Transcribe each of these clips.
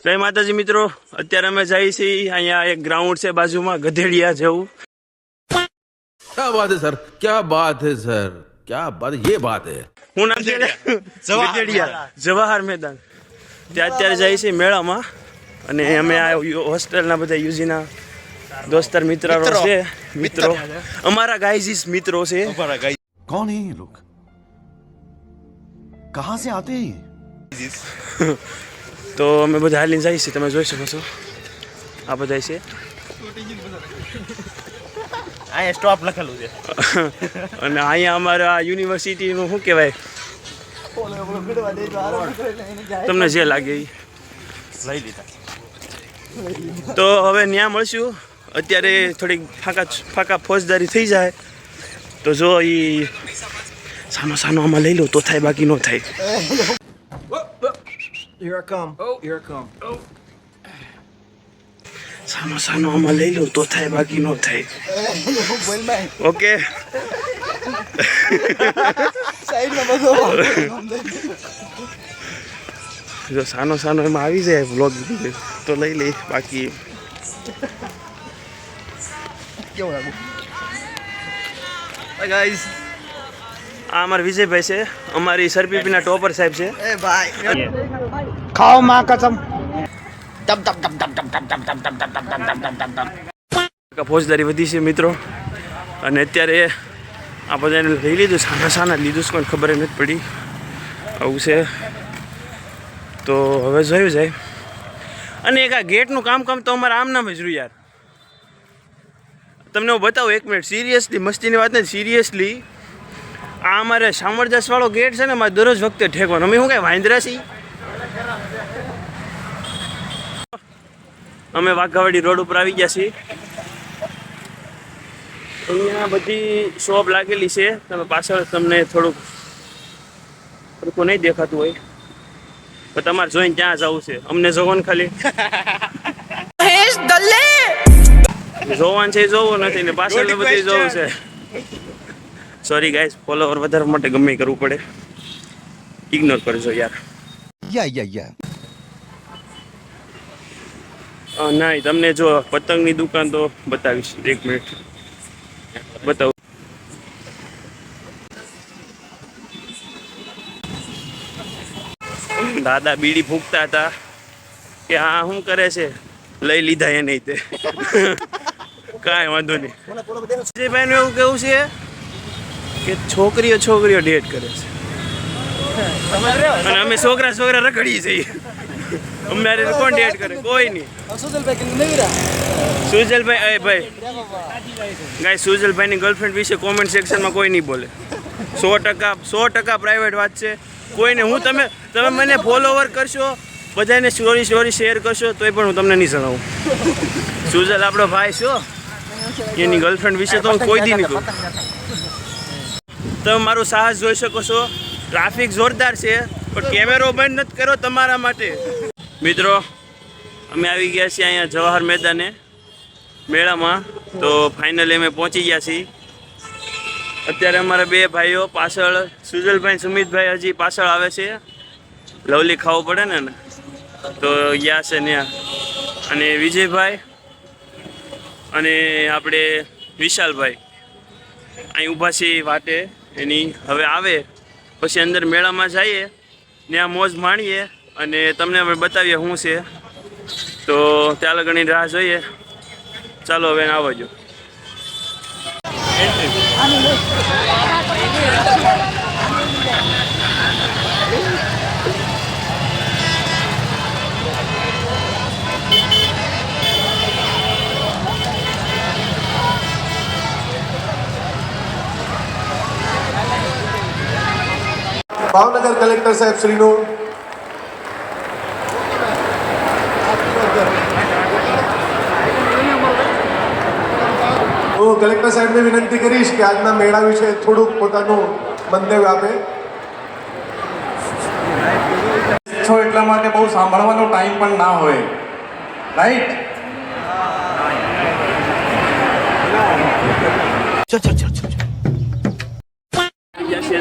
જય માતાજી મિત્રો, અત્યારે અમે જઈએ છીએ અહીંયા એક ગ્રાઉન્ડ છે બાજુમાં ગધેડિયા જેવું. क्या बात है सर, क्या बात है सर, क्या बात है, ये बात है. હું નામ છે ગધેડિયા જવાહર મેદાન. ત્યાં અત્યારે જઈએ છીએ મેળામાં અને અમે આ હોસ્ટેલના બધા યુજીના દોસ્તાર મિત્રો છે. મિત્રો અમારા ગાઈઝીસ મિત્રો છે. कौन है ये लोग, कहाँ से आते हैं ये? તો અમે બધા હાલીને જઈએ છીએ, તમે જોઈ શકો છો આ બધા છે. અહીંયા સ્ટોપ લખેલું છે અને અહીંયા અમારા યુનિવર્સિટીનું શું કહેવાય, તમને જે લાગે એ લઈ લીધા. તો હવે ત્યાં મળશું. અત્યારે થોડીક ફાકા ફોજદારી થઈ જાય તો જો એ સાનો સાનો આમાં લઈ લો તો થાય, બાકી ન થાય. Here I come. Here I come. સાનો સાનો આમાં લઈ લો તો થાય, બાકી ન થાય. ઓકે જો સાનો સાનો એમાં આવી જાય વ્લોગ તો લઈ લઈ, બાકી Guys. આ અમારા વિજયભાઈ છે, અમારી સરપીપીના ટોપર સાહેબ છે. Hey, bye. ખાઓ માં કસમ. ફોજદારી વધી છે મિત્રો, અને અત્યારે આ બધાને લઈ લીધું. સાના સાના લીધું છે, કોઈ ખબર નથી પડી. આવું છે તો હવે જોયું જાય. અને એક આ ગેટનું કામ તો અમારે આમ નામ જ રહ્યું યાર. તમને હું બતાવું એક મિનિટ, સિરિયસલી, મસ્તીની વાત નથી, સિરિયસલી. આ અમારે સામરદાસવાળો ગેટ છે ને, અમારે દરરોજ વખતે ઠેકવાનો. અમે શું કાંઈ વાંદરા છીએ? અમે વાઘાવાડી રોડ ઉપર આવી ગયા છીએ. અહીંયા બધી શોપ લાગેલી છે. તમે પાછળ તમને થોડુંક સરખું નહીં દેખાતું હોય પણ તમારે જોઈને ત્યાં જવું છે. અમને જોવાનું ખાલી જોવાનું છે, જોવું નથી ને પાછળ બધી જોવું છે. સોરી ગાઈસ, ફોલોવર વધારવા માટે ગમે કરવું પડે, ઇગ્નોર કરજો યાર. નહીં, તમને જો પતંગની દુકાન તો બતાવીશ, એક મિનિટ બતાવું. દાદા બીડી ફૂંકતા હતા કે હા શું કરે છે, લઈ લીધા એ નહીં તે કાંઈ વાંધો નહીં. વિજયભાઈનું એવું કેવું છે કે છોકરીઓ ડેટ કરે છે અને અમે છોકરા રખડીએ છીએ. અમારે કોણ ડેટ કરે? કોઈ નહીં. સુજલભાઈ, ભાઈ ગાય, સુજલભાઈની ગર્લફ્રેન્ડ વિશે કોમેન્ટ સેક્શનમાં કોઈ નહીં બોલે. 100% પ્રાઇવેટ વાત છે. કોઈને હું તમે મને ફોલોવર કરશો, બધાને સ્ટોરી શેર કરશો તોય પણ હું તમને નહીં જણાવું. સુજલ આપણો ભાઈ છો, એની ગર્લફ્રેન્ડ વિશે તો હું કોઈ દી નહીં કહું. તમે મારું સાહસ જોઈ શકો છો. ટ્રાફિક જોરદાર છે પણ કેમેરો બંધ નથી કર્યો તમારા માટે. મિત્રો અમે આવી ગયા છીએ અહીંયા જવાહર મેદાને મેળામાં. તો ફાઇનલી અમે પહોંચી ગયા છીએ. અત્યારે અમારા બે ભાઈઓ પાછળ, સુજલભાઈ સુમિતભાઈ હજી પાછળ આવે છે. લવલી ખાવું પડે ને, તો ગયા છે ત્યાં. અને વિજયભાઈ અને આપણે વિશાલભાઈ અહીં ઊભા છીએ વાટે એની. હવે આવે પછી અંદર મેળામાં જઈએ, ત્યાં મોજ માણીએ અને તમને હવે બતાવીએ શું છે. તો ત્યાં લગણની રાહ જોઈએ. ચાલો હવે આવજો. ભાવનગર કલેક્ટર સાહેબ શ્રીનું હું કલેક્ટર સાહેબને વિનંતી કરીશ કે આજના મેળા વિશે થોડુંક પોતાનું મંતવ્ય આપે. છો એટલા માટે બહુ સાંભળવાનો ટાઈમ પણ ના હોય, રાઈટ?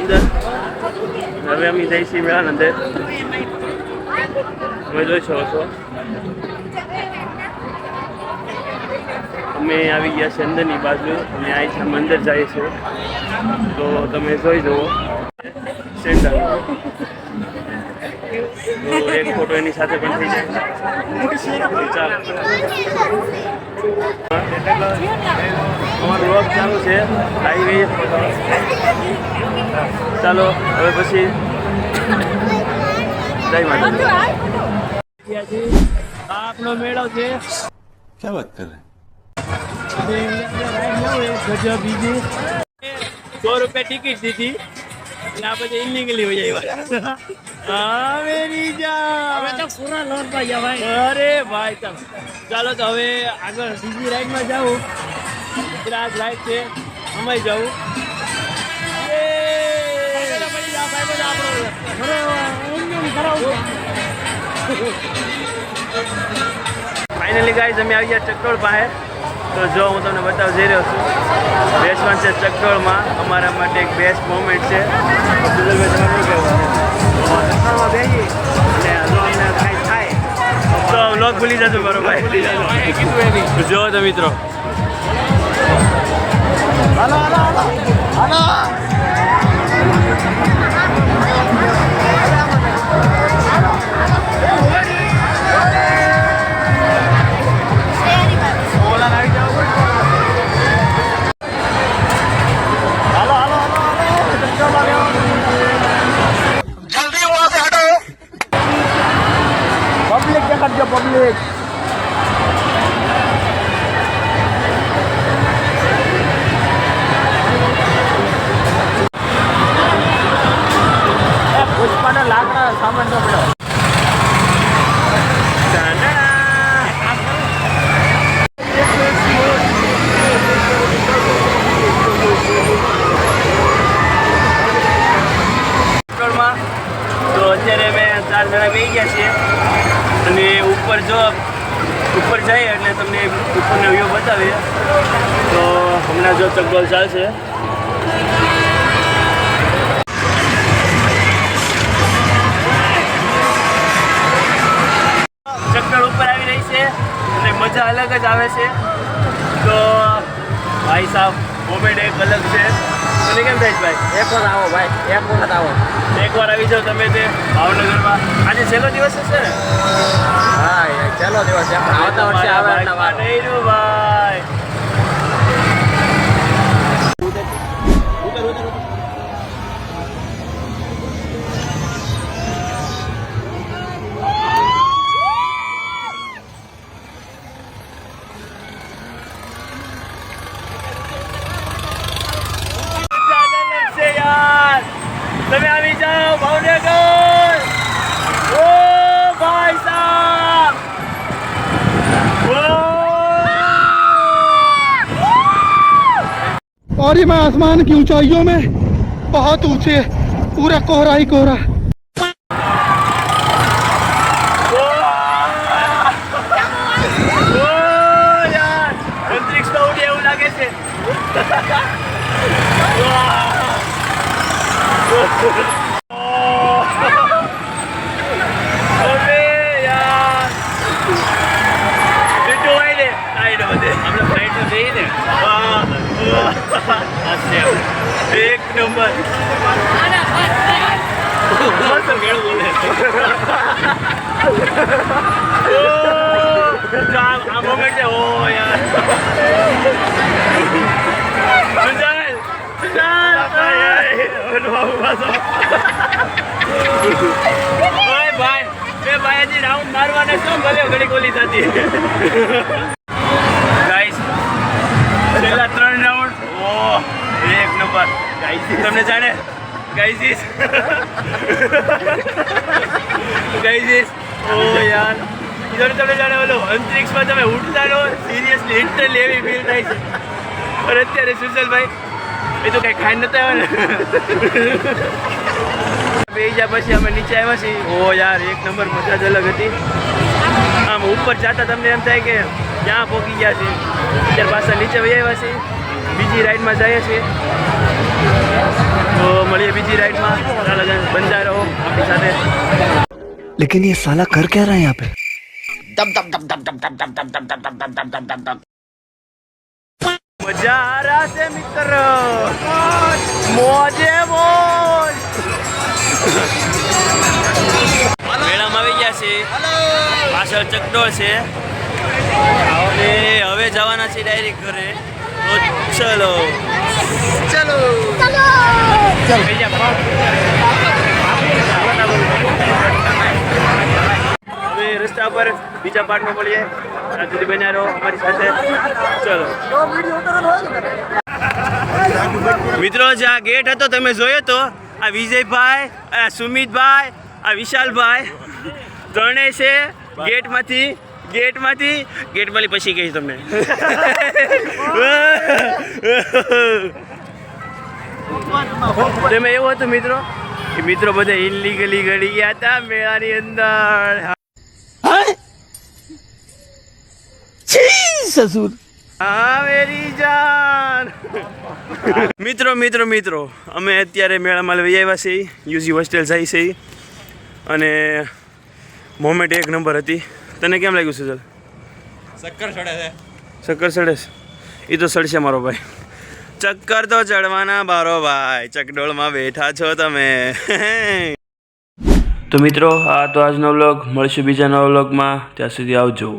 અંદર હવે અમે જઈશું મેળાના અંદર. તમે જોઈ શકો છો અમે આવી ગયા છે અંદરની બાજુ અને અહીંથી અમે અંદર જઈએ છીએ તો તમે જોઈ જુઓ સેન્ટર તો એક ફોટો એની સાથે પણ થઈ જાય ચાલો અમારું વ્લોગ ચાલુ છે આવી ચાલો હવે પછી જય માતા આપણો મેળો છે क्या बात कर रहे हैं? 100 રૂપિયા ટિકિટ દીધી એટલે આ પછી ઇલીગલી હો જાય હા મેરી જાન હવે તો પૂરા લોન પર ગયા ભાઈ અરે ભાઈ ચાલો તો હવે આગળ બીજી રાઈડમાં જાઉં ગુજરાત રાઈડ છે અમે જાઉં ફાઇનલી ગાઈઝ અમે આવી ગયા ચકડોળ પાસે તો જો હું તમને બતાવવા જઈ રહ્યો છું બેસવાનું છે ચકડોળમાં અમારા માટે એક બેસ્ટ મોમેન્ટ છે ચકડોળમાં બેસી અને કાંઈ થાય તો વ્લોગ ભૂલી જજો મારો ભાઈ જો તો મિત્રો પબ્લિક દેખાડજો પબ્લિક પુષ્પાના લાકડા સામાન ન પડ્યો તો અત્યારે અમે 4 જણા બેસી ગયા છીએ અને ઉપર જઈએ એટલે તમને ઉપરનો વ્યૂ બતાવીએ તો હમણાં જો ચકડોળ ચાલશે ચકડોળ ઉપર આવી રહી છે અને મજા અલગ જ આવે છે તો ભાઈ સાહેબ મોમેન્ટ એક અલગ છે તને કેમ થાય ભાઈ એક વખત આવો ભાઈ એક વખત આવો એકવાર આવી જાઓ તમે તે ભાવનગરમાં આજે છેલ્લો દિવસ હશે ને હા ચાલો દિવસ છે પણ આવતા વર્ષે આવે એટલે વાત નહીં ભાઈ યાર તમે આવી જાઓ ભાવનગર ઓ ભાઈ સાहब और ये मैं आसमान की ऊंचाइयों में बहुत ऊंचे पूरा कोहरा ही कोहरा યાર અંતરિક્ષમાં ઉડે એવું લાગે છે અરે યાર બીજું હોય ને સાઈડ બધે આપણે ફ્લાઇટ તો જઈએ ને એક નંબર મસ્ત મેળ બોલે આ મોમેન્ટ છે ઓ યાર ભાઈ હજી રાઉન્ડ મારવાને શું ભલે ઘડી ગોલી થતી ગાઈસ છેલ્લા 3 રાઉન્ડ ઓ એક નંબર ગાઈસ તમને જાણે ગાઈસ ઓ યાર તમને જાણે ઓલો અંતરિક્ષમાં તમે ઉડતા રહો સિરિયસલી ઇન્ટરલી એવી ફીલ થાય છે પણ અત્યારે સુશલભાઈ એ તો કંઈ ખાઈ નતા આવ્યા ને બેજા પછી અમે નીચે આવ્યા છીએ ઓ યાર એક નંબર મજા જ અલગ હતી આમ ઉપર જતા તમને એમ થાય કે ક્યાં પહોંચી ગયા છે અત્યારે પાછા નીચે વહી આવ્યા છીએ બીજી રાઈડમાં જઈએ છીએ તો મળીએ બીજી રાઈડમાં ચાલો બંધા રહો આપણી સાથે लेकिन ये साला कर क्या रहा है यहाँ पे? મજા આ રહા છે મિત્ર, મોજે મોજ. મેળામાં આવી ગયા છે, પાછળ ચકડોળ છે અને હવે જવાના છે ડાયરેક્ટ ઘરે. તો ચલો હવે રસ્તા પર બીજા પાર્ટમાં મળીએ. ત્યાં સુધી બન્યા રહો અમારી સાથે. ચલો મિત્રો, જે આ ગેટ હતો તમે જોયો તો, આ વિજયભાઈ, આ સુમિતભાઈ, આ વિશાલભાઈ ત્રણેય છે ગેટમાંથી પછી કહીશ તમને. તેમાં એવું હતું મિત્રો કે મિત્રો બધા ઇનલીગલી ગળી ગયા હતા મેળાની અંદર. હા મેરી જાન. મિત્રો અમે અત્યારે મેળામાં લઈ આવ્યા છીએ, યુજી હોસ્ટેલ જાય છે અને મોમેન્ટ એક નંબર હતી. તને કેમ લાગ્યું સુજલ? ચક્કર ચડે છે. ચક્કર ચડે છે? એ તો ચડશે મારો ભાઈ. ચક્કર તો ચડવાના બારો ભાઈ, ચકડોળમાં બેઠા છો તમે. તો મિત્રો, આ તો આજનો વ્લોગ. મળશું બીજા નવા વ્લોગમાં. ત્યાં સુધી આવજો.